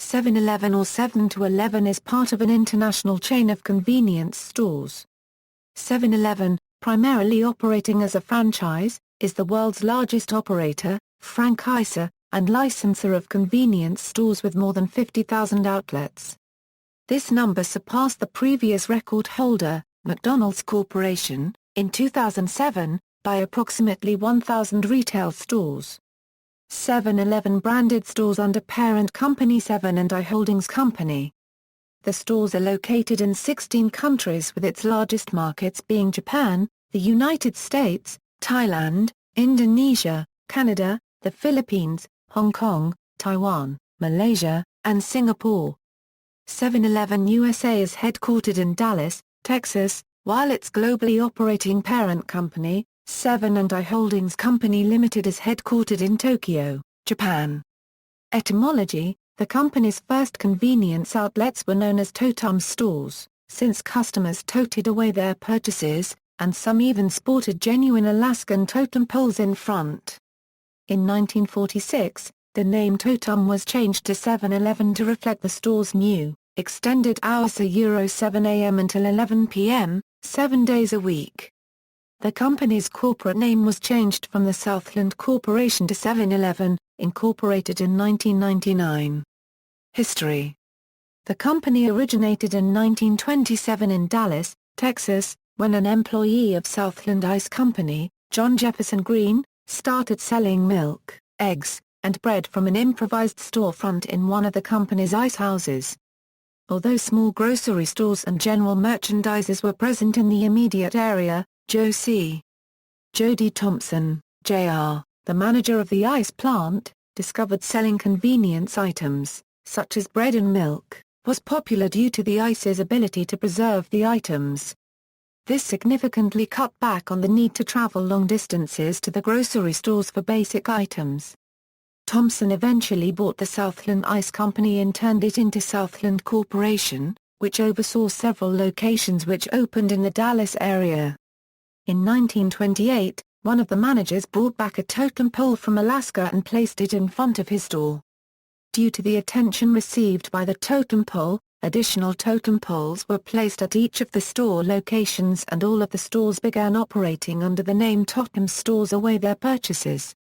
7-Eleven or 7-Eleven is part of an international chain of convenience stores. 7-Eleven, primarily operating as a franchise, is the world's largest operator, franchisor, and licensor of convenience stores with more than 50,000 outlets. This number surpassed the previous record holder, McDonald's Corporation, in 2007, by approximately 1,000 retail stores. 7-Eleven branded stores under parent company 7&I Holdings Company. The stores are located in 16 countries, with its largest markets being Japan, the United States, Thailand, Indonesia, Canada, the Philippines, Hong Kong, Taiwan, Malaysia, and Singapore. 7-Eleven USA is headquartered in Dallas, Texas, while its globally operating parent company, 7&I Holdings Company Limited, is headquartered in Tokyo, Japan. Etymology: the company's first convenience outlets were known as totem stores, since customers toted away their purchases, and some even sported genuine Alaskan totem poles in front. In 1946, the name Totem was changed to 7-Eleven to reflect the store's new, extended hours, so 7 a.m. until 11 p.m., 7 days a week. The company's corporate name was changed from the Southland Corporation to 7-Eleven, Incorporated in 1999. History: the company originated in 1927 in Dallas, Texas, when an employee of Southland Ice Company, John Jefferson Green, started selling milk, eggs, and bread from an improvised storefront in one of the company's ice houses. Although small grocery stores and general merchandisers were present in the immediate area, Joe C. Jody Thompson, Jr., the manager of the ice plant, discovered selling convenience items, such as bread and milk, was popular due to the ice's ability to preserve the items. This significantly cut back on the need to travel long distances to the grocery stores for basic items. Thompson eventually bought the Southland Ice Company and turned it into Southland Corporation, which oversaw several locations which opened in the Dallas area. In 1928, one of the managers brought back a totem pole from Alaska and placed it in front of his store. Due to the attention received by the totem pole, additional totem poles were placed at each of the store locations, and all of the stores began operating under the name Totem Stores away their purchases.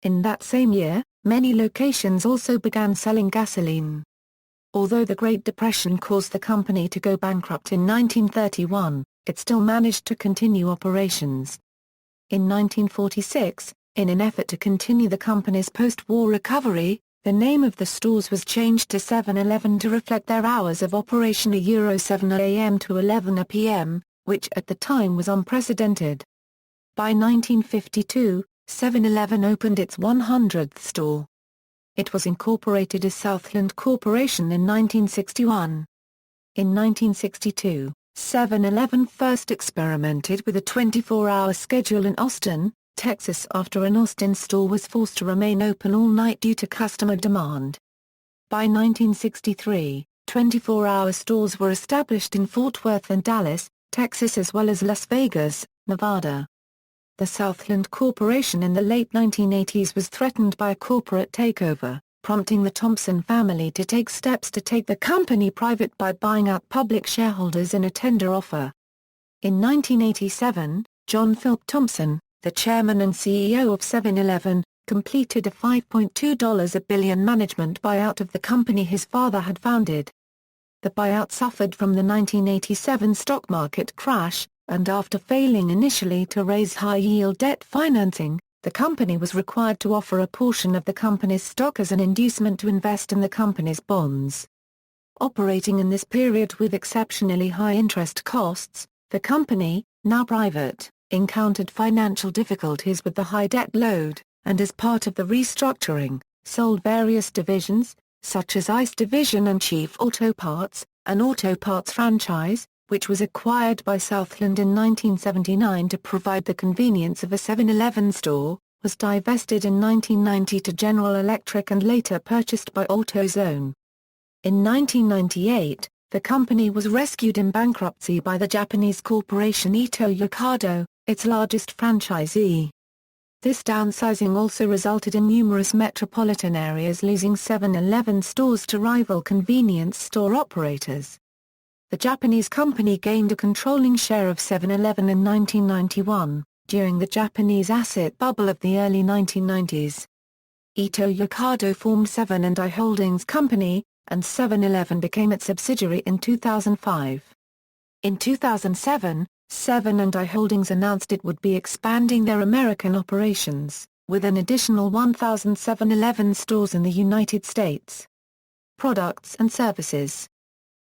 In that same year, many locations also began selling gasoline. Although the Great Depression caused the company to go bankrupt in 1931, it still managed to continue operations. In 1946, in an effort to continue the company's post-war recovery, the name of the stores was changed to 7-Eleven to reflect their hours of operation, 7 a.m. to 11 p.m., which at the time was unprecedented. By 1952, 7-Eleven opened its 100th store. It was incorporated as Southland Corporation in 1961. In 1962, 7-Eleven first experimented with a 24-hour schedule in Austin, Texas, after an Austin store was forced to remain open all night due to customer demand. By 1963, 24-hour stores were established in Fort Worth and Dallas, Texas, as well as Las Vegas, Nevada. The Southland Corporation in the late 1980s was threatened by a corporate takeover, prompting the Thompson family to take steps to take the company private by buying out public shareholders in a tender offer. In 1987, John Philip Thompson, the chairman and CEO of 7-Eleven, completed a $5.2 billion management buyout of the company his father had founded. The buyout suffered from the 1987 stock market crash, and after failing initially to raise high-yield debt financing, the company was required to offer a portion of the company's stock as an inducement to invest in the company's bonds. Operating in this period with exceptionally high interest costs, the company, now private, encountered financial difficulties with the high debt load, and as part of the restructuring, sold various divisions, such as Ice Division and Chief Auto Parts, an auto parts franchise, which was acquired by Southland in 1979 to provide the convenience of a 7-Eleven store, was divested in 1990 to General Electric and later purchased by AutoZone. In 1998, the company was rescued in bankruptcy by the Japanese corporation Ito Yokado, its largest franchisee. This downsizing also resulted in numerous metropolitan areas losing 7-Eleven stores to rival convenience store operators. The Japanese company gained a controlling share of 7-Eleven in 1991, during the Japanese asset bubble of the early 1990s. Ito Yokado formed 7&I Holdings Company, and 7-Eleven became its subsidiary in 2005. In 2007, 7&I Holdings announced it would be expanding their American operations, with an additional 1,000 7-Eleven stores in the United States. Products and services.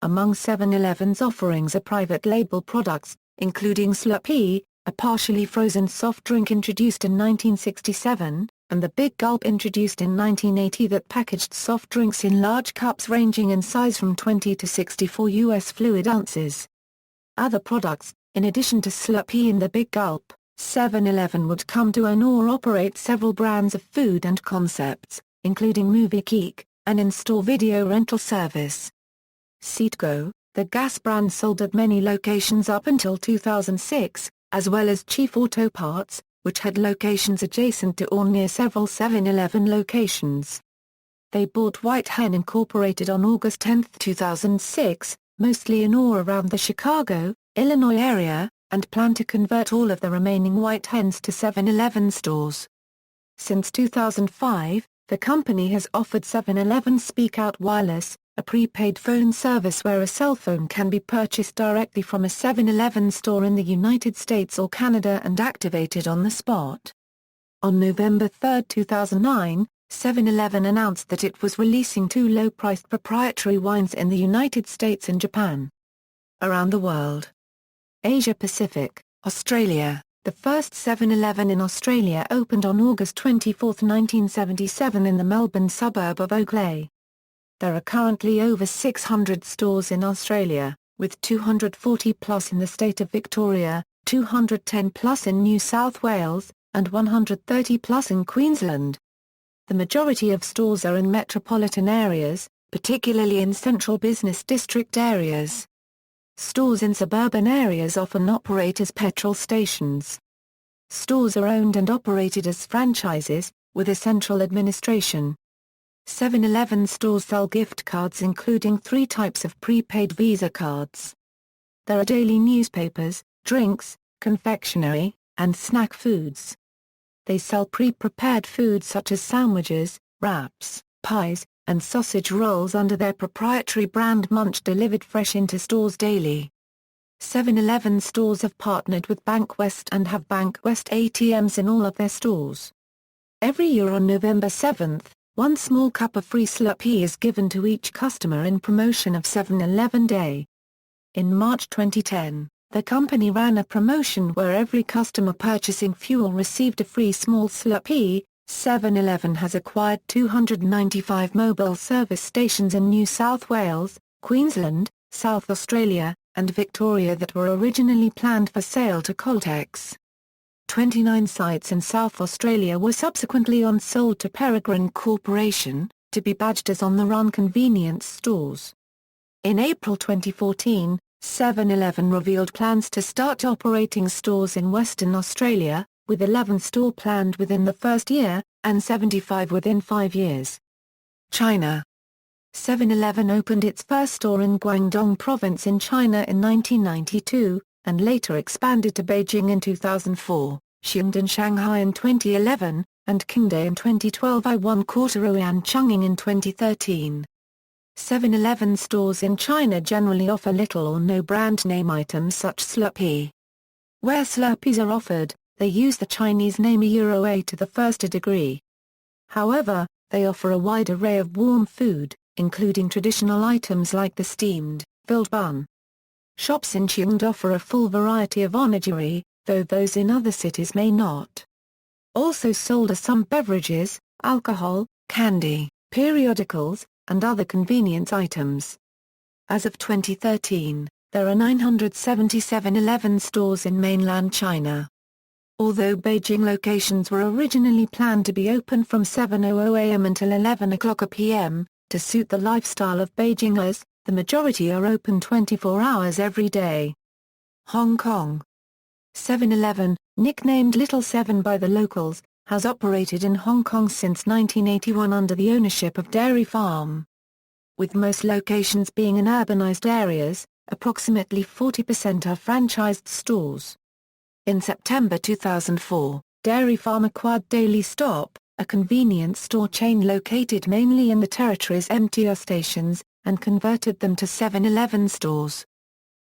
Among 7-Eleven's offerings are private label products, including Slurpee, a partially frozen soft drink introduced in 1967, and the Big Gulp introduced in 1980 that packaged soft drinks in large cups ranging in size from 20 to 64 U.S. fluid ounces. Other products. In addition to Slurpee and the Big Gulp, 7-Eleven would come to own or operate several brands of food and concepts, including Movie Geek, an in-store video rental service. Seatgo, the gas brand sold at many locations up until 2006, as well as Chief Auto Parts, which had locations adjacent to or near several 7-Eleven locations. They bought White Hen Incorporated on August 10, 2006, mostly in or around the Chicago, Illinois area, and plan to convert all of the remaining White Hens to 7-Eleven stores. Since 2005, the company has offered 7-Eleven Speak Out Wireless, a prepaid phone service where a cell phone can be purchased directly from a 7-Eleven store in the United States or Canada and activated on the spot. On November 3, 2009, 7-Eleven announced that it was releasing 2 low-priced proprietary wines in the United States and Japan. Around the world. Asia Pacific, Australia. The first 7-Eleven in Australia opened on August 24, 1977 in the Melbourne suburb of Oakleigh. There are currently over 600 stores in Australia, with 240 plus in the state of Victoria, 210 plus in New South Wales, and 130 plus in Queensland. The majority of stores are in metropolitan areas, particularly in central business district areas. Stores in suburban areas often operate as petrol stations. Stores are owned and operated as franchises, with a central administration. 7-Eleven stores sell gift cards including 3 types of prepaid Visa cards. There are daily newspapers, drinks, confectionery, and snack foods. They sell pre-prepared foods such as sandwiches, wraps, pies, and sausage rolls under their proprietary brand Munch delivered fresh into stores daily. 7-Eleven stores have partnered with BankWest and have BankWest ATMs in all of their stores. Every year on November 7, 1 small cup of free Slurpee is given to each customer in promotion of 7-Eleven Day. In March 2010, the company ran a promotion where every customer purchasing fuel received a free small Slurpee. 7-Eleven has acquired 295 mobile service stations in New South Wales, Queensland, South Australia, and Victoria that were originally planned for sale to Coltex. 29 sites in South Australia were subsequently on-sold to Peregrine Corporation, to be badged as on-the-run convenience stores. In April 2014, 7-Eleven revealed plans to start operating stores in Western Australia, with 11 stores planned within the first year, and 75 within 5 years. China. 7-Eleven opened its first store in Guangdong Province in China in 1992, and later expanded to Beijing in 2004, Shenzhen Shanghai in 2011, and Qingdao in 2012 I1 Quarteroyan Chongqing in 2013. 7-Eleven stores in China generally offer little or no brand name items such Slurpee. Where Slurpees are offered, they use the Chinese name A to the first degree. However, they offer a wide array of warm food, including traditional items like the steamed, filled bun. Shops in Qingdao offer a full variety of onigiri, though those in other cities may not. Also sold are some beverages, alcohol, candy, periodicals, and other convenience items. As of 2013, there are 977 7-Eleven stores in mainland China. Although Beijing locations were originally planned to be open from 7:00 a.m. until 11 p.m., to suit the lifestyle of Beijingers, the majority are open 24 hours every day. Hong Kong. 7-Eleven, nicknamed Little 7 by the locals, has operated in Hong Kong since 1981 under the ownership of Dairy Farm. With most locations being in urbanized areas, approximately 40% are franchised stores. In September 2004, Dairy Farm acquired Daily Stop, a convenience store chain located mainly in the territory's MTR stations, and converted them to 7-Eleven stores.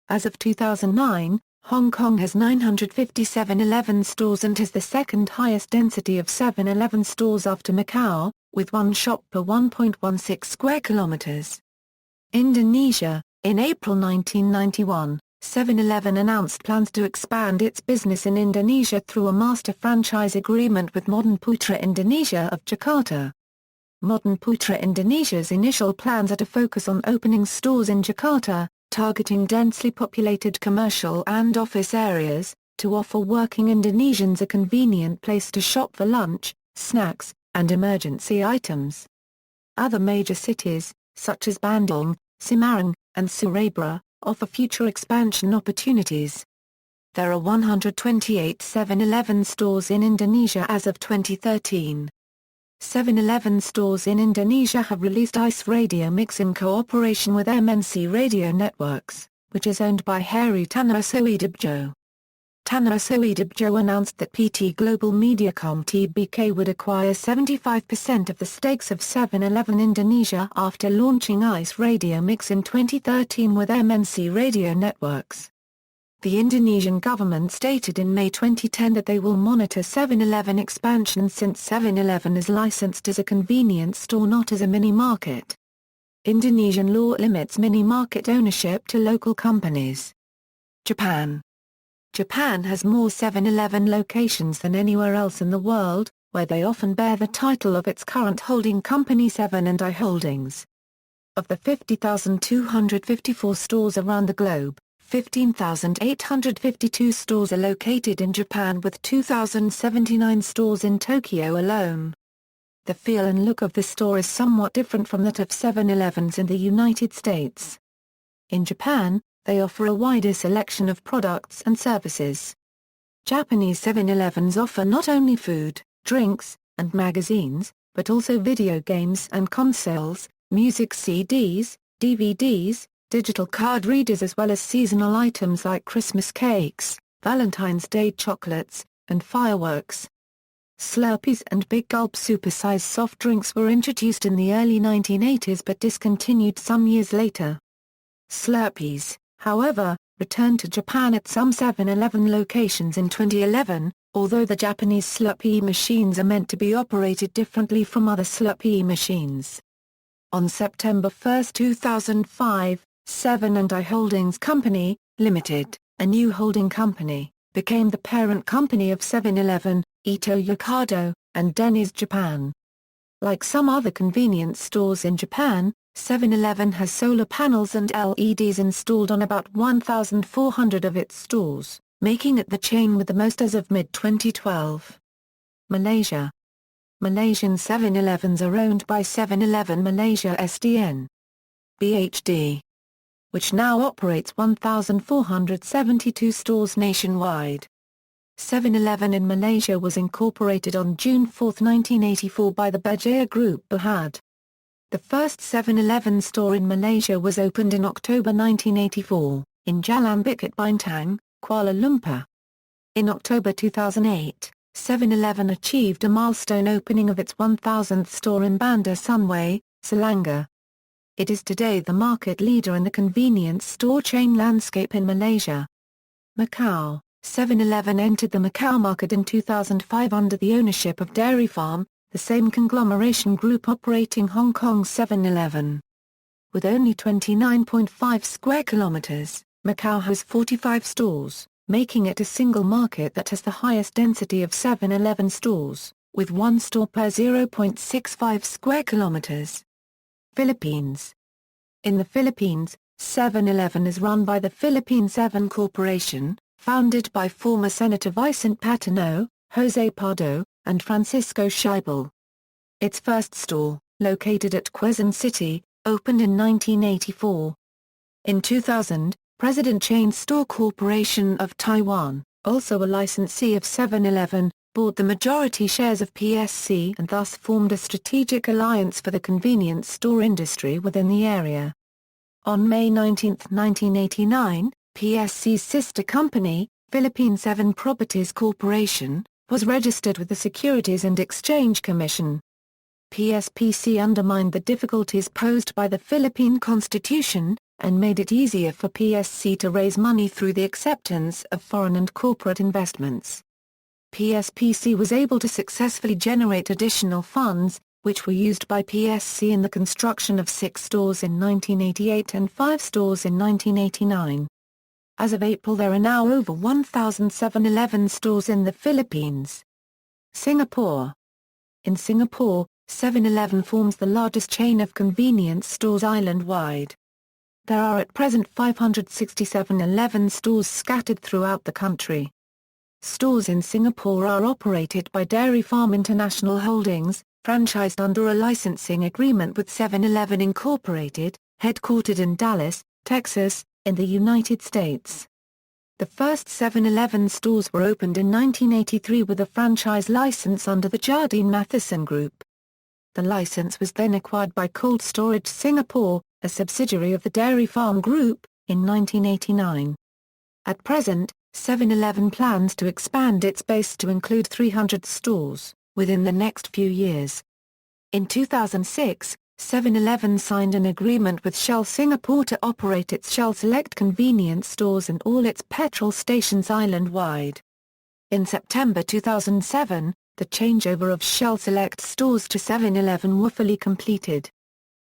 As of 2009, Hong Kong has 957 7-Eleven stores and has the second highest density of 7-Eleven stores after Macau, with one shop per 1.16 square kilometers. Indonesia. In April 1991, 7-Eleven announced plans to expand its business in Indonesia through a master franchise agreement with Modern Putra Indonesia of Jakarta. Modern Putra Indonesia's initial plans are to focus on opening stores in Jakarta, targeting densely populated commercial and office areas, to offer working Indonesians a convenient place to shop for lunch, snacks, and emergency items. Other major cities, such as Bandung, Semarang, and Surabaya, offer future expansion opportunities. There are 128 7-Eleven stores in Indonesia as of 2013. 7-Eleven stores in Indonesia have released ICE Radio Mix in cooperation with MNC Radio Networks, which is owned by Heri Tanah Soedibjo. Tanah Soedibjo announced that PT Global Mediacom Tbk would acquire 75% of the stakes of 7-Eleven Indonesia after launching ICE Radio Mix in 2013 with MNC Radio Networks. The Indonesian government stated in May 2010 that they will monitor 7-Eleven expansion since 7-Eleven is licensed as a convenience store, not as a mini-market. Indonesian law limits mini-market ownership to local companies. Japan. Japan has more 7-Eleven locations than anywhere else in the world, where they often bear the title of its current holding company 7&I Holdings. Of the 50,254 stores around the globe, 15,852 stores are located in Japan, with 2,079 stores in Tokyo alone. The feel and look of the store is somewhat different from that of 7-Elevens in the United States. In Japan, they offer a wider selection of products and services. Japanese 7-Elevens offer not only food, drinks, and magazines, but also video games and consoles, music CDs, DVDs, digital card readers, as well as seasonal items like Christmas cakes, Valentine's Day chocolates, and fireworks. Slurpees and Big Gulp supersized soft drinks were introduced in the early 1980s but discontinued some years later. Slurpees, however, returned to Japan at some 7-Eleven locations in 2011, although the Japanese Slurpee machines are meant to be operated differently from other Slurpee machines. On September 1, 2005, 7&I Holdings Company, Limited, a new holding company, became the parent company of 7-Eleven, Ito Yokado, and Denny's Japan. Like some other convenience stores in Japan, 7-Eleven has solar panels and LEDs installed on about 1,400 of its stores, making it the chain with the most as of mid-2012. Malaysia. Malaysian 7-Elevens are owned by 7-Eleven Malaysia SDN. BHD, which now operates 1,472 stores nationwide. 7-Eleven in Malaysia was incorporated on June 4, 1984 by the Berjaya Group Berhad. The first 7-Eleven store in Malaysia was opened in October 1984, in Jalan Bukit Bintang, Kuala Lumpur. In October 2008, 7-Eleven achieved a milestone opening of its 1,000th store in Bandar Sunway, Selangor. It is today the market leader in the convenience store chain landscape in Malaysia. Macau. 7-Eleven entered the Macau market in 2005 under the ownership of Dairy Farm, the same conglomeration group operating Hong Kong's 7-Eleven. With only 29.5 square kilometers, Macau has 45 stores, making it a single market that has the highest density of 7-Eleven stores, with one store per 0.65 square kilometers. Philippines. In the Philippines, 7-Eleven is run by the Philippine 7 Corporation, founded by former Senator Vicente Patino, Jose Pardo, and Francisco Scheibel. Its first store, located at Quezon City, opened in 1984. In 2000, President Chain Store Corporation of Taiwan, also a licensee of 7-Eleven, bought the majority shares of PSC and thus formed a strategic alliance for the convenience store industry within the area. On May 19, 1989, PSC's sister company, Philippine 7 Properties Corporation, was registered with the Securities and Exchange Commission. PSPC undermined the difficulties posed by the Philippine Constitution, and made it easier for PSC to raise money through the acceptance of foreign and corporate investments. PSPC was able to successfully generate additional funds, which were used by PSC in the construction of 6 stores in 1988 and 5 stores in 1989. As of April there are now over 1,000 7-Eleven stores in the Philippines. Singapore. In Singapore, 7-Eleven forms the largest chain of convenience stores island-wide. There are at present 567 7-Eleven stores scattered throughout the country. Stores in Singapore are operated by Dairy Farm International Holdings, franchised under a licensing agreement with 7-Eleven Incorporated, headquartered in Dallas, Texas, in the United States. The first 7-Eleven stores were opened in 1983 with a franchise license under the Jardine Matheson Group. The license was then acquired by Cold Storage Singapore, a subsidiary of the Dairy Farm Group, in 1989. At present, 7-Eleven plans to expand its base to include 300 stores, within the next few years. In 2006, 7-Eleven signed an agreement with Shell Singapore to operate its Shell Select convenience stores and all its petrol stations island-wide. In September 2007, the changeover of Shell Select stores to 7-Eleven were fully completed.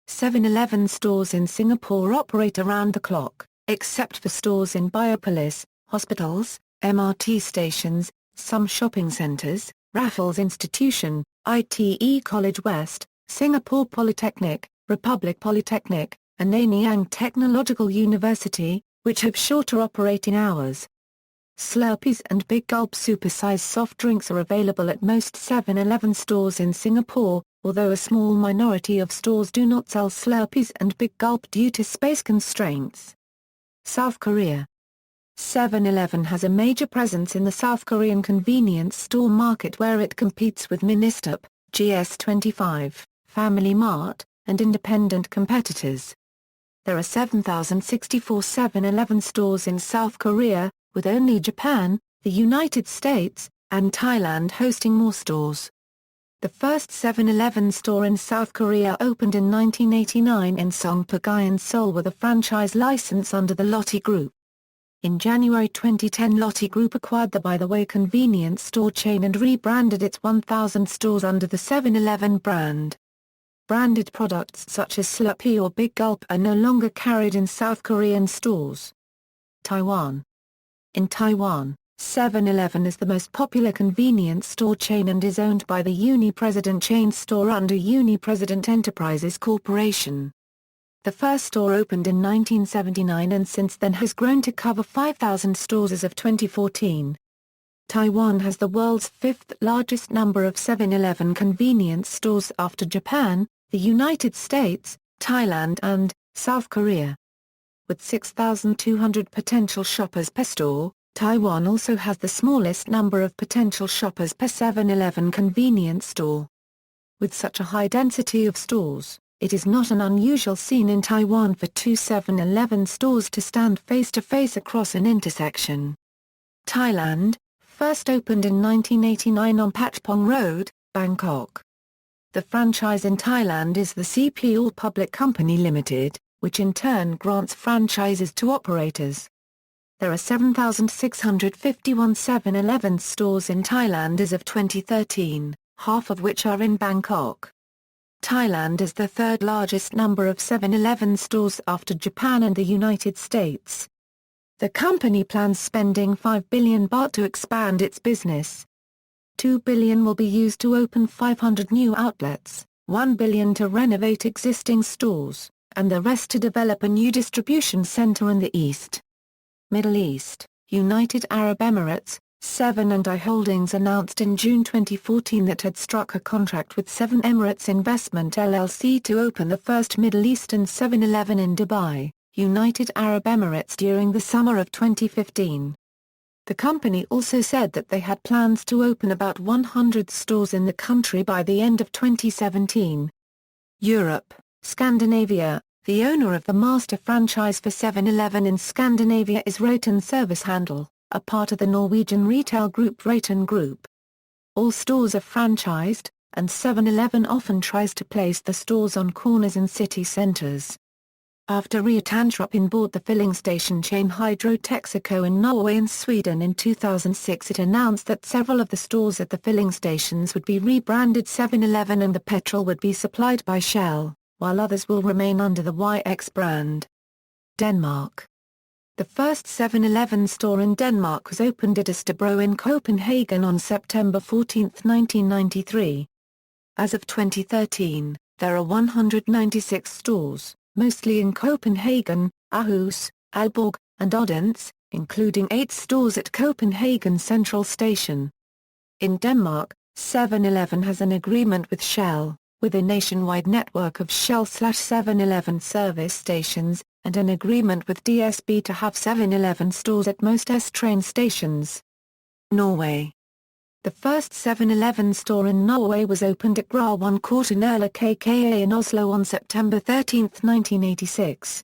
7-Eleven stores in Singapore operate around the clock, except for stores in Biopolis, hospitals, MRT stations, some shopping centres, Raffles Institution, ITE College West, Singapore Polytechnic, Republic Polytechnic, and Nanyang Technological University, which have shorter operating hours. Slurpees and Big Gulp supersized soft drinks are available at most 7-Eleven stores in Singapore, although a small minority of stores do not sell Slurpees and Big Gulp due to space constraints. South Korea. 7-Eleven has a major presence in the South Korean convenience store market where it competes with Ministop, GS25, Family Mart, and independent competitors. There are 7,064 7-Eleven stores in South Korea, with only Japan, the United States, and Thailand hosting more stores. The first 7-Eleven store in South Korea opened in 1989 in Songpagayan, Seoul with a franchise license under the Lotte Group. In January 2010 Lotte Group acquired the By the Way convenience store chain and rebranded its 1,000 stores under the 7-Eleven brand. Branded products such as Slurpee or Big Gulp are no longer carried in South Korean stores. Taiwan. In Taiwan, 7-Eleven is the most popular convenience store chain and is owned by the Uni-President chain store under Uni-President Enterprises Corporation. The first store opened in 1979 and since then has grown to cover 5,000 stores as of 2014. Taiwan has the world's 5th largest number of 7-Eleven convenience stores after Japan, the United States, Thailand and South Korea. With 6,200 potential shoppers per store, Taiwan also has the smallest number of potential shoppers per 7-Eleven convenience store. With such a high density of stores, it is not an unusual scene in Taiwan for 2 7-Eleven stores to stand face-to-face across an intersection. Thailand, first opened in 1989 on Patpong Road, Bangkok. The franchise in Thailand is the CP All Public Company Limited, which in turn grants franchises to operators. There are 7,651 7-Eleven stores in Thailand as of 2013, half of which are in Bangkok. Thailand is the third largest number of 7-Eleven stores after Japan and the United States. The company plans spending 5 billion baht to expand its business. 2 billion will be used to open 500 new outlets, 1 billion to renovate existing stores, and the rest to develop a new distribution center in the East. Middle East, United Arab Emirates, 7&I Holdings announced in June 2014 that had struck a contract with 7 Emirates Investment LLC to open the first Middle Eastern 7-Eleven in Dubai, United Arab Emirates during the summer of 2015. The company also said that they had plans to open about 100 stores in the country by the end of 2017. Europe, Scandinavia. The owner of the master franchise for 7-Eleven in Scandinavia is Reten Servicehandel, a part of the Norwegian retail group Reten Group. All stores are franchised, and 7-Eleven often tries to place the stores on corners in city centers. After Rietanstrup bought the filling station chain Hydro Texaco in Norway and Sweden in 2006, it announced that several of the stores at the filling stations would be rebranded 7-Eleven and the petrol would be supplied by Shell, while others will remain under the YX brand. Denmark. The first 7-Eleven store in Denmark was opened at Østerbro in Copenhagen on September 14, 1993. As of 2013, there are 196 stores, mostly in Copenhagen, Aarhus, Aalborg, and Odense, including 8 stores at Copenhagen Central Station. In Denmark, 7-Eleven has an agreement with Shell, with a nationwide network of Shell/7-Eleven service stations, and an agreement with DSB to have 7-Eleven stores at most S-train stations. Norway. The first 7-Eleven store in Norway was opened at Gra1 Court in Ørla KKA in Oslo on September 13, 1986.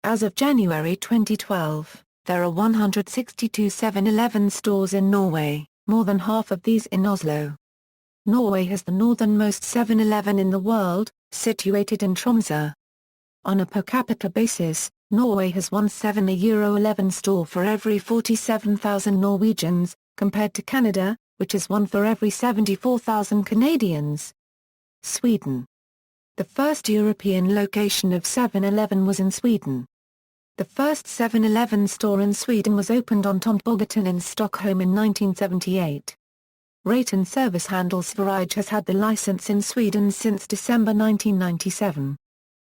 As of January 2012, there are 162 7-Eleven stores in Norway, more than half of these in Oslo. Norway has the northernmost 7-Eleven in the world, situated in Tromsø. On a per capita basis, Norway has one €7 store for every 47,000 Norwegians, compared to Canada, which is one for every 74,000 Canadians. Sweden. The first European location of 7-Eleven was in Sweden. The first 7-Eleven store in Sweden was opened on Tomtebogatan in Stockholm in 1978. Reten Servicehandel Sverige has had the license in Sweden since December 1997.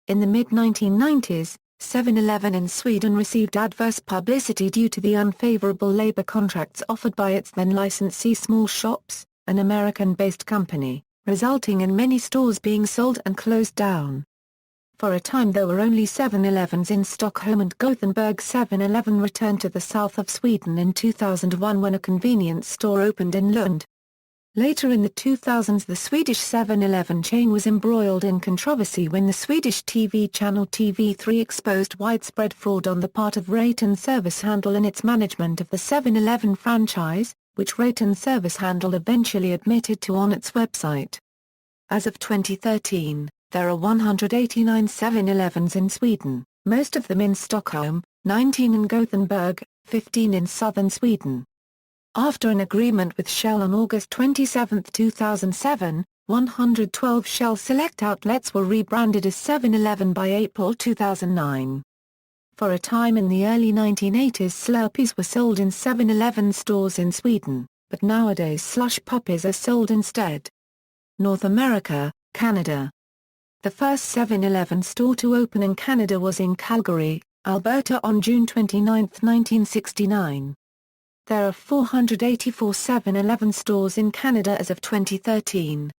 In the mid-1990s, 7-Eleven in Sweden received adverse publicity due to the unfavorable labor contracts offered by its then licensee Small Shops, an American-based company, resulting in many stores being sold and closed down. For a time there were only 7-Elevens in Stockholm and Gothenburg. 7-Eleven returned to the south of Sweden in 2001 when a convenience store opened in Lund. Later in the 2000s the Swedish 7-Eleven chain was embroiled in controversy when the Swedish TV channel TV3 exposed widespread fraud on the part of Reten Servicehandel in its management of the 7-Eleven franchise, which Reten Servicehandel eventually admitted to on its website. As of 2013, there are 189 7-Elevens in Sweden, most of them in Stockholm, 19 in Gothenburg, 15 in southern Sweden. After an agreement with Shell on August 27, 2007, 112 Shell Select outlets were rebranded as 7-Eleven by April 2009. For a time in the early 1980s Slurpees were sold in 7-Eleven stores in Sweden, but nowadays slush puppies are sold instead. North America, Canada. The first 7-Eleven store to open in Canada was in Calgary, Alberta on June 29, 1969. There are 484 7-Eleven stores in Canada as of 2013.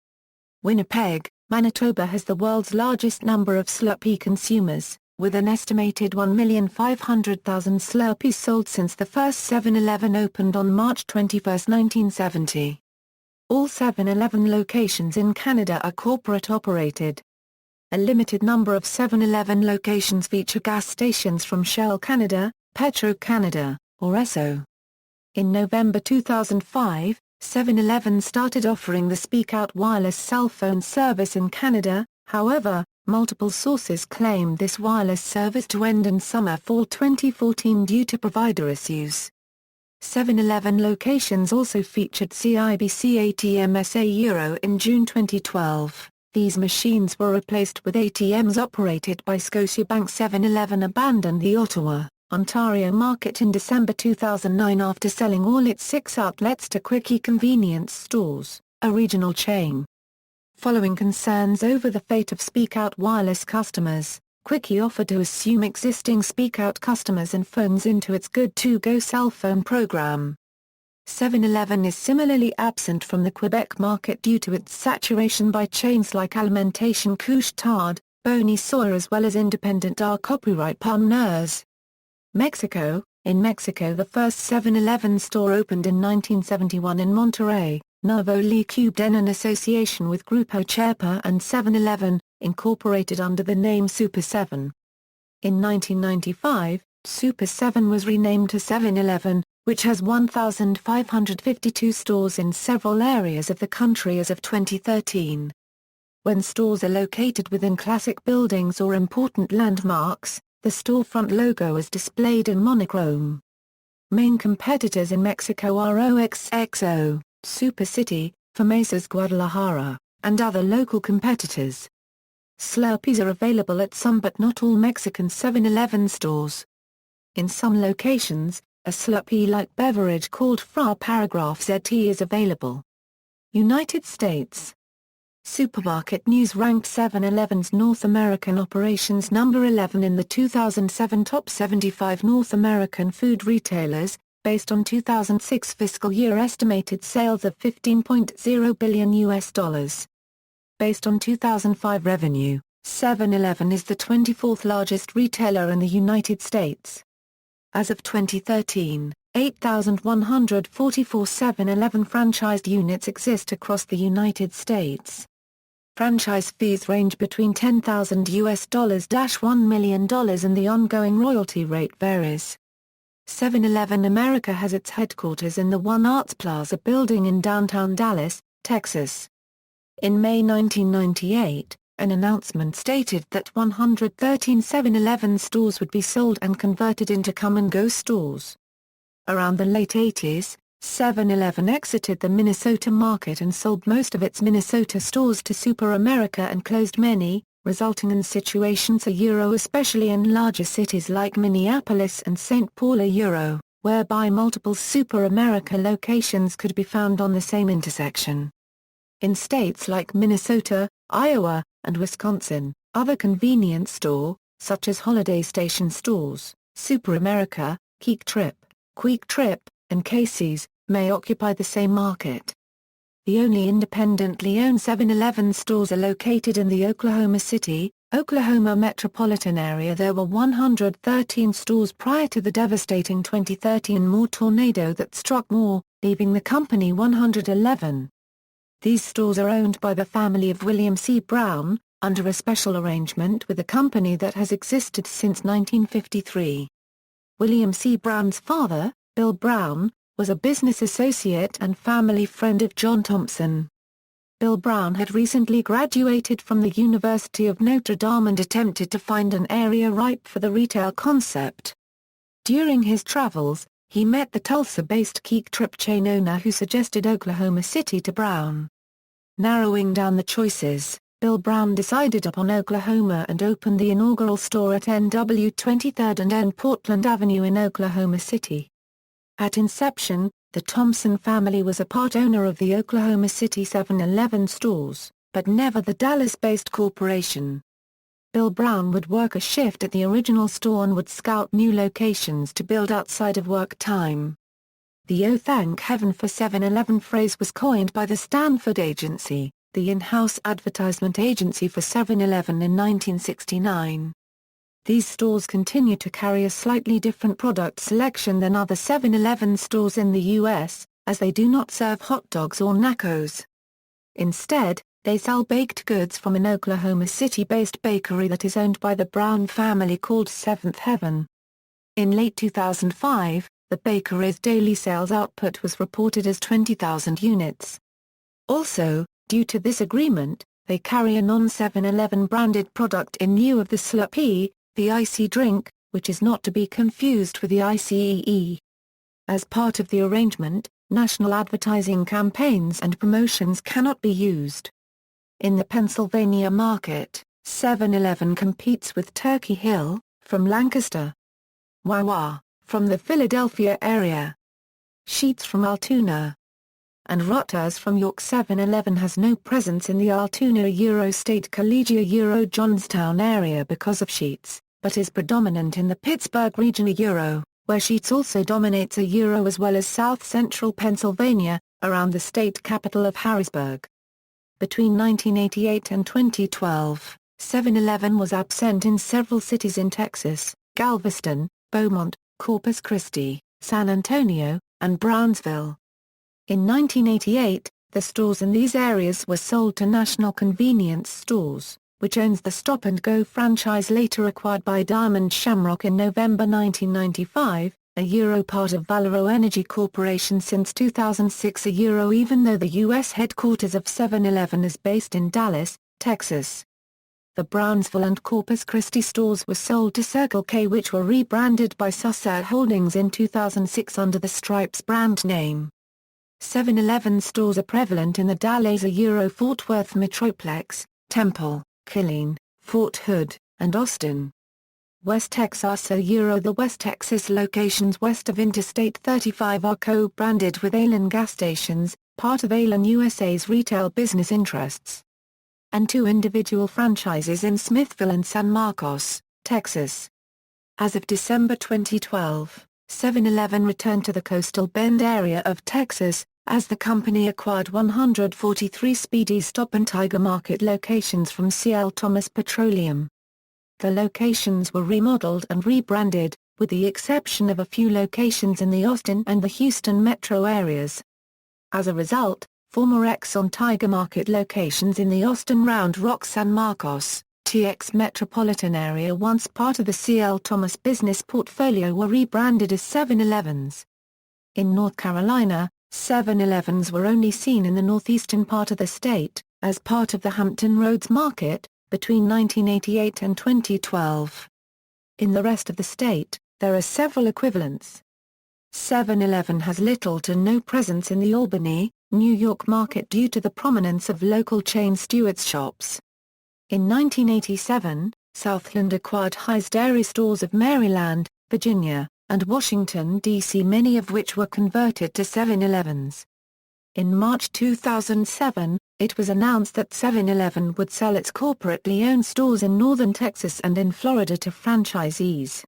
Winnipeg, Manitoba has the world's largest number of Slurpee consumers, with an estimated 1,500,000 Slurpees sold since the first 7-Eleven opened on March 21, 1970. All 7-Eleven locations in Canada are corporate operated. A limited number of 7-Eleven locations feature gas stations from Shell Canada, Petro-Canada, or Esso. In November 2005, 7-Eleven started offering the Speak Out wireless cell phone service in Canada, however, multiple sources claim this wireless service to end in summer/fall 2014 due to provider issues. 7-Eleven locations also featured CIBC ATM SA Euro in June 2012. These machines were replaced with ATMs operated by Scotiabank. 7-Eleven abandoned the Ottawa, Ontario market in December 2009 after selling all its 6 outlets to Quickie Convenience Stores, a regional chain. Following concerns over the fate of Speak Out wireless customers, Quickie offered to assume existing Speak Out customers and phones into its Good to Go cell phone program. 7-Eleven is similarly absent from the Quebec market due to its saturation by chains like Alimentation Couche-Tard, Bonnie Sawyer as well as independent copyright partners. Mexico, In Mexico, the first 7-Eleven store opened in 1971 in Monterrey, Nuevo León, in association with Grupo Cherpa and 7-Eleven, incorporated under the name Super 7. In 1995, Super 7 was renamed to 7-Eleven, which has 1,552 stores in several areas of the country as of 2013. When stores are located within classic buildings or important landmarks, the storefront logo is displayed in monochrome. Main competitors in Mexico are OXXO, Super City, Famosas Guadalajara, and other local competitors. Slurpees are available at some but not all Mexican 7-Eleven stores. In some locations, a Slurpee-like beverage called Fra-Paragraph-ZT is available. United States. Supermarket News ranked 7-Eleven's North American operations number 11 in the 2007 Top 75 North American Food Retailers, based on 2006 fiscal year estimated sales of $15.0 billion. Based on 2005 revenue, 7-Eleven is the 24th largest retailer in the United States. As of 2013, 8,144 7-Eleven franchised units exist across the United States. Franchise fees range between $10,000 $1 million and the ongoing royalty rate varies. 7-Eleven America has its headquarters in the One Arts Plaza building in downtown Dallas, Texas. In May 1998, an announcement stated that 113 7-Eleven stores would be sold and converted into come-and-go stores. Around the late 80s, 7-Eleven exited the Minnesota market and sold most of its Minnesota stores to Super America and closed many, resulting in situations especially in larger cities like Minneapolis and St. Paul whereby multiple Super America locations could be found on the same intersection. In states like Minnesota, Iowa, and Wisconsin, other convenience store, such as Holiday Station stores, Super America, Quick Trip, and Casey's, may occupy the same market. The only independently owned 7-Eleven stores are located in the Oklahoma City, Oklahoma metropolitan area. There were 113 stores prior to the devastating 2013 Moore tornado that struck Moore, leaving the company 111. These stores are owned by the family of William C. Brown, under a special arrangement with the company that has existed since 1953. William C. Brown's father, Bill Brown, was a business associate and family friend of John Thompson. Bill Brown had recently graduated from the University of Notre Dame and attempted to find an area ripe for the retail concept. During his travels, he met the Tulsa-based Quick Trip chain owner who suggested Oklahoma City to Brown. Narrowing down the choices, Bill Brown decided upon Oklahoma and opened the inaugural store at NW 23rd and N Portland Avenue in Oklahoma City. At inception, the Thompson family was a part owner of the Oklahoma City 7-Eleven stores, but never the Dallas-based corporation. Bill Brown would work a shift at the original store and would scout new locations to build outside of work time. The "Oh thank heaven for 7-Eleven" phrase was coined by the Stanford Agency, the in-house advertisement agency for 7-Eleven in 1969. These stores continue to carry a slightly different product selection than other 7-Eleven stores in the U.S., as they do not serve hot dogs or nachos. Instead, they sell baked goods from an Oklahoma City-based bakery that is owned by the Brown family called Seventh Heaven. In late 2005, the bakery's daily sales output was reported as 20,000 units. Also, due to this agreement, they carry a non-7-Eleven branded product in lieu of the Slurpee, the icy drink, which is not to be confused with the ICEE. As part of the arrangement, national advertising campaigns and promotions cannot be used. In the Pennsylvania market, 7-Eleven competes with Turkey Hill, from Lancaster, Wawa, from the Philadelphia area, Sheetz from Altoona, and Rotter's from York. 7-Eleven has no presence in the Altoona State Collegia Johnstown area because of Sheetz, but is predominant in the Pittsburgh region where Sheetz also dominates as well as south-central Pennsylvania, around the state capital of Harrisburg. Between 1988 and 2012, 7-Eleven was absent in several cities in Texas: Galveston, Beaumont, Corpus Christi, San Antonio, and Brownsville. In 1988, the stores in these areas were sold to National Convenience Stores, which owns the Stop and Go franchise later acquired by Diamond Shamrock in November 1995, part of Valero Energy Corporation since 2006. Even though the U.S. headquarters of 7-Eleven is based in Dallas, Texas. The Brownsville and Corpus Christi stores were sold to Circle K, which were rebranded by Susser Holdings in 2006 under the Stripes brand name. 7-Eleven stores are prevalent in the Dallas-Fort Worth Metroplex, Temple, Killeen, Fort Hood, and Austin. West Texas. The West Texas locations west of Interstate 35 are co-branded with Allen gas stations, part of Allen USA's retail business interests. And 2 individual franchises in Smithville and San Marcos, Texas. As of December 2012, 7-Eleven returned to the Coastal Bend area of Texas, as the company acquired 143 Speedy Stop and Tiger Market locations from C.L. Thomas Petroleum. The locations were remodeled and rebranded, with the exception of a few locations in the Austin and the Houston metro areas. As a result, former Exxon Tiger Market locations in the Austin Round Rock San Marcos, TX metropolitan area, once part of the C.L. Thomas business portfolio, were rebranded as 7-Elevens. In North Carolina, 7-Elevens were only seen in the northeastern part of the state, as part of the Hampton Roads Market, between 1988 and 2012. In the rest of the state, there are several equivalents. 7-Eleven has little to no presence in the Albany, New York market due to the prominence of local chain Stewart's shops. In 1987, Southland acquired High's Dairy stores of Maryland, Virginia, and Washington, D.C., many of which were converted to 7-Elevens. In March 2007, it was announced that 7-Eleven would sell its corporately owned stores in northern Texas and in Florida to franchisees.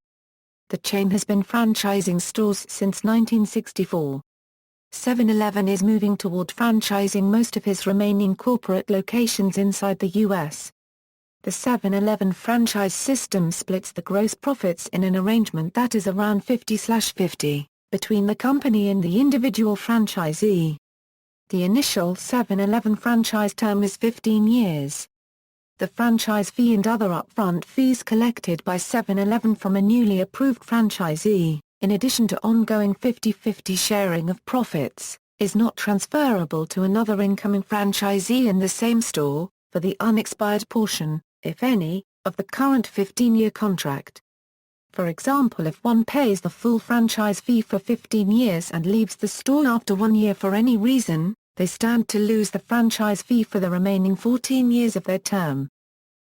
The chain has been franchising stores since 1964. 7-Eleven is moving toward franchising most of his remaining corporate locations inside the U.S. The 7-Eleven franchise system splits the gross profits in an arrangement that is around 50/50, between the company and the individual franchisee. The initial 7-Eleven franchise term is 15 years. The franchise fee and other upfront fees collected by 7-Eleven from a newly approved franchisee, in addition to ongoing 50/50 sharing of profits, is not transferable to another incoming franchisee in the same store, for the unexpired portion, if any, of the current 15-year contract. For example, if one pays the full franchise fee for 15 years and leaves the store after 1 year for any reason, they stand to lose the franchise fee for the remaining 14 years of their term.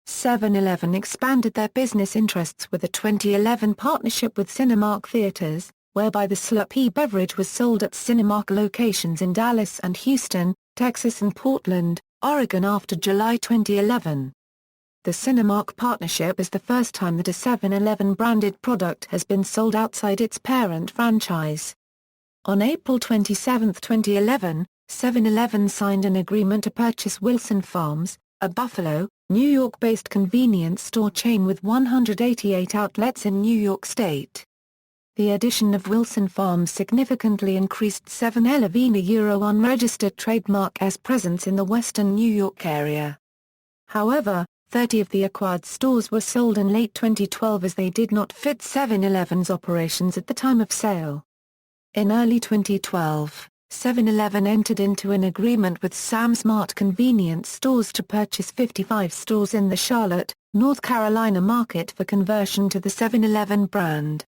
7-Eleven expanded their business interests with a 2011 partnership with Cinemark Theaters, whereby the Slurpee beverage was sold at Cinemark locations in Dallas and Houston, Texas and Portland, Oregon after July 2011. The Cinemark partnership is the first time that a 7-Eleven branded product has been sold outside its parent franchise. On April 27, 2011, 7-Eleven signed an agreement to purchase Wilson Farms, a Buffalo, New York-based convenience store chain with 188 outlets in New York State. The addition of Wilson Farms significantly increased 7-Eleven unregistered trademark's presence in the western New York area. However, 30 of the acquired stores were sold in late 2012 as they did not fit 7-Eleven's operations at the time of sale. In early 2012, 7-Eleven entered into an agreement with Sam's Mart convenience stores to purchase 55 stores in the Charlotte, North Carolina market for conversion to the 7-Eleven brand.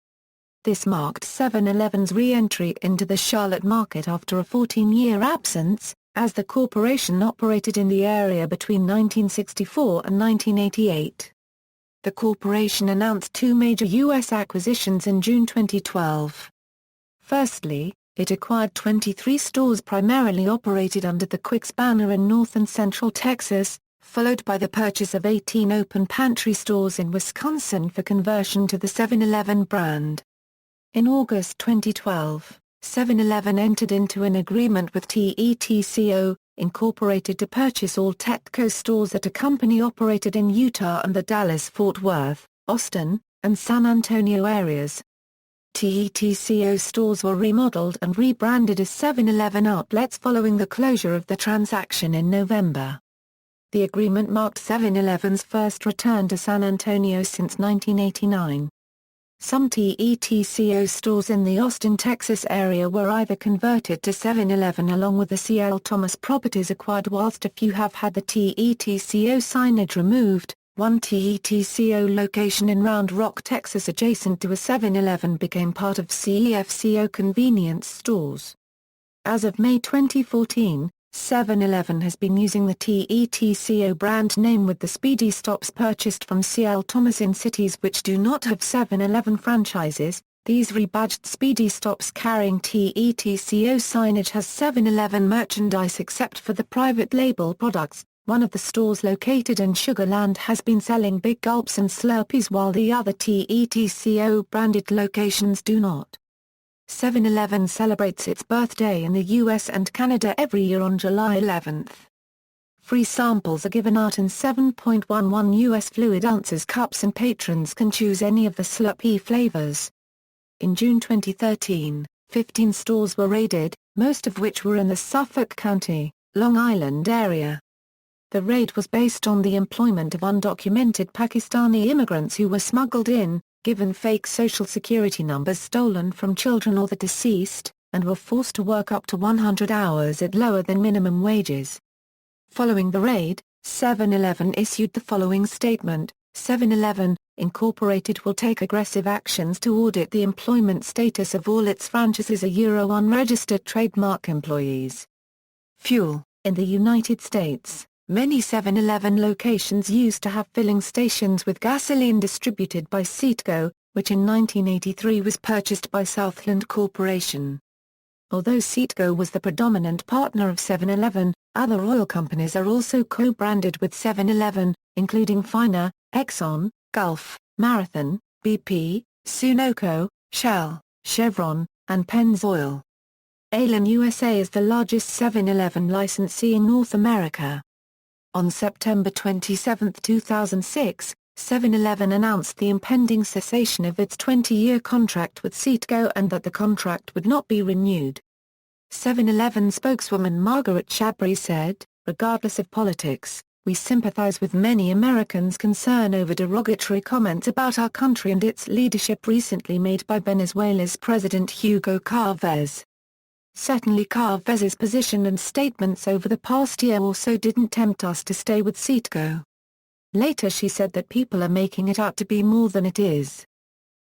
This marked 7-Eleven's re-entry into the Charlotte market after a 14-year absence, as the corporation operated in the area between 1964 and 1988. The corporation announced 2 major U.S. acquisitions in June 2012. Firstly, it acquired 23 stores primarily operated under the Quicks banner in North and Central Texas, followed by the purchase of 18 open pantry stores in Wisconsin for conversion to the 7-Eleven brand. In August 2012, 7-Eleven entered into an agreement with TETCO, Incorporated to purchase all Tetco stores that a company operated in Utah and the Dallas-Fort Worth, Austin, and San Antonio areas. TETCO stores were remodeled and rebranded as 7-Eleven outlets following the closure of the transaction in November. The agreement marked 7-Eleven's first return to San Antonio since 1989. Some TETCO stores in the Austin, Texas area were either converted to 7-Eleven along with the C.L. Thomas properties acquired, whilst a few have had the TETCO signage removed. One TETCO location in Round Rock, Texas adjacent to a 7-Eleven became part of CEFCO convenience stores. As of May 2014, 7-Eleven has been using the TETCO brand name with the Speedy Stops purchased from C.L. Thomas in cities which do not have 7-Eleven franchises. These rebadged Speedy Stops carrying TETCO signage has 7-Eleven merchandise except for the private label products. One of the stores located in Sugar Land has been selling Big Gulps and Slurpees while the other TETCO branded locations do not. 7-Eleven celebrates its birthday in the US and Canada every year on July 11. Free samples are given out in 7.11 US fluid ounces cups and patrons can choose any of the Slurpee flavors. In June 2013, 15 stores were raided, most of which were in the Suffolk County, Long Island area. The raid was based on the employment of undocumented Pakistani immigrants who were smuggled in, given fake social security numbers stolen from children or the deceased, and were forced to work up to 100 hours at lower than minimum wages. Following the raid, 7-Eleven issued the following statement: 7-Eleven, Incorporated will take aggressive actions to audit the employment status of all its franchises unregistered trademark employees. Fuel. In the United States, many 7-Eleven locations used to have filling stations with gasoline distributed by Citgo, which in 1983 was purchased by Southland Corporation. Although Citgo was the predominant partner of 7-Eleven, other oil companies are also co-branded with 7-Eleven, including Finer, Exxon, Gulf, Marathon, BP, Sunoco, Shell, Chevron, and Pennzoil. Allen USA is the largest 7-Eleven licensee in North America. On September 27, 2006, 7-Eleven announced the impending cessation of its 20-year contract with Citgo and that the contract would not be renewed. 7-Eleven spokeswoman Margaret Chabry said, "Regardless of politics, we sympathize with many Americans' concern over derogatory comments about our country and its leadership recently made by Venezuela's President Hugo Chavez. Certainly Chavez's position and statements over the past year also didn't tempt us to stay with Citgo." Later she said that people are making it out to be more than it is.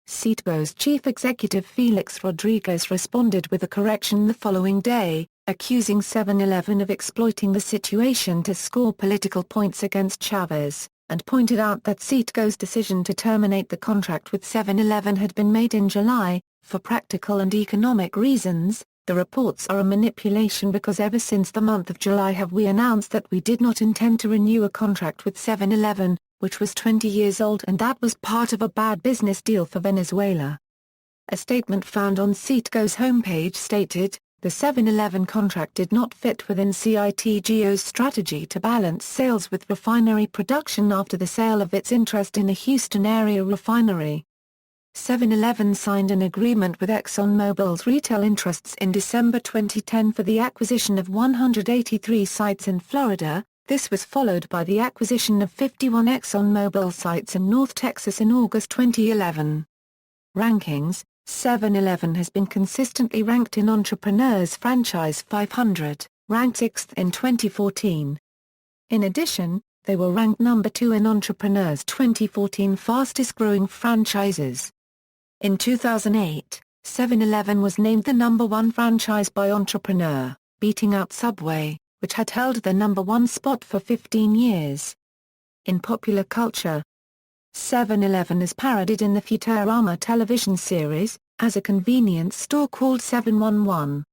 Citgo's chief executive Felix Rodriguez responded with a correction the following day, accusing 7-Eleven of exploiting the situation to score political points against Chavez, and pointed out that Citgo's decision to terminate the contract with 7-Eleven had been made in July, for practical and economic reasons. The reports are a manipulation because ever since the month of July have we announced that we did not intend to renew a contract with 7-Eleven, which was 20 years old and that was part of a bad business deal for Venezuela. A statement found on Citgo's homepage stated, the 7-Eleven contract did not fit within Citgo's strategy to balance sales with refinery production after the sale of its interest in a Houston area refinery. 7-Eleven signed an agreement with ExxonMobil's retail interests in December 2010 for the acquisition of 183 sites in Florida. This was followed by the acquisition of 51 ExxonMobil sites in North Texas in August 2011. Rankings: 7-Eleven has been consistently ranked in Entrepreneur's Franchise 500, ranked 6th in 2014. In addition, they were ranked number 2 in Entrepreneur's 2014 Fastest Growing Franchises. In 2008, 7-Eleven was named the number 1 franchise by Entrepreneur, beating out Subway, which had held the number 1 spot for 15 years. In popular culture, 7-Eleven is parodied in the Futurama television series, as a convenience store called 711.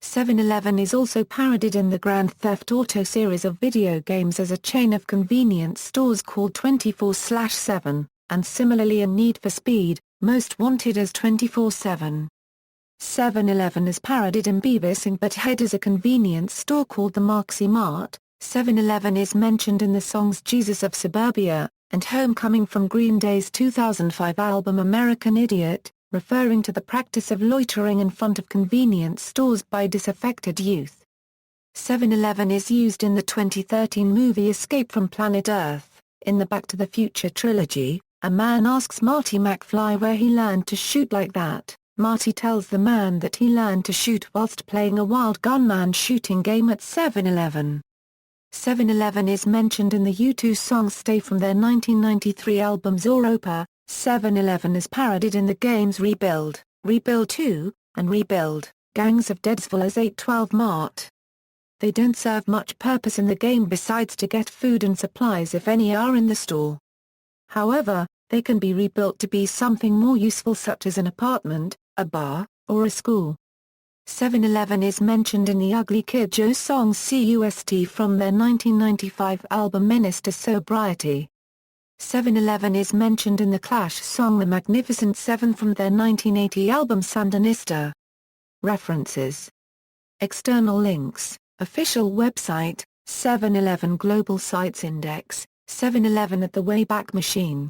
7-Eleven is also parodied in the Grand Theft Auto series of video games as a chain of convenience stores called 24/7, and similarly in Need for Speed, Most Wanted as 24/7. 7-Eleven is parodied in Beavis and Butt-Head as a convenience store called the Marxie Mart. 7-Eleven is mentioned in the songs Jesus of Suburbia and Homecoming from Green Day's 2005 album American Idiot. referring to the practice of loitering in front of convenience stores by disaffected youth. 7-Eleven is used in the 2013 movie Escape from Planet Earth. In the Back to the Future trilogy, a man asks Marty McFly where he learned to shoot like that. Marty tells the man that he learned to shoot whilst playing a wild gunman shooting game at 7-Eleven. 7-Eleven is mentioned in the U2 song Stay from their 1993 album Zooropa. 7-Eleven is parodied in the games Rebuild, Rebuild 2, and Rebuild, Gangs of Deadsville as 812 Mart. They don't serve much purpose in the game besides to get food and supplies if any are in the store. However, they can be rebuilt to be something more useful such as an apartment, a bar, or a school. 7-Eleven is mentioned in the Ugly Kid Joe song CUST from their 1995 album Menace to Sobriety. 7-Eleven is mentioned in the Clash song The Magnificent Seven from their 1980 album Sandinista. References. External links, official website, 7-Eleven Global Sites Index, 7-Eleven at the Wayback Machine.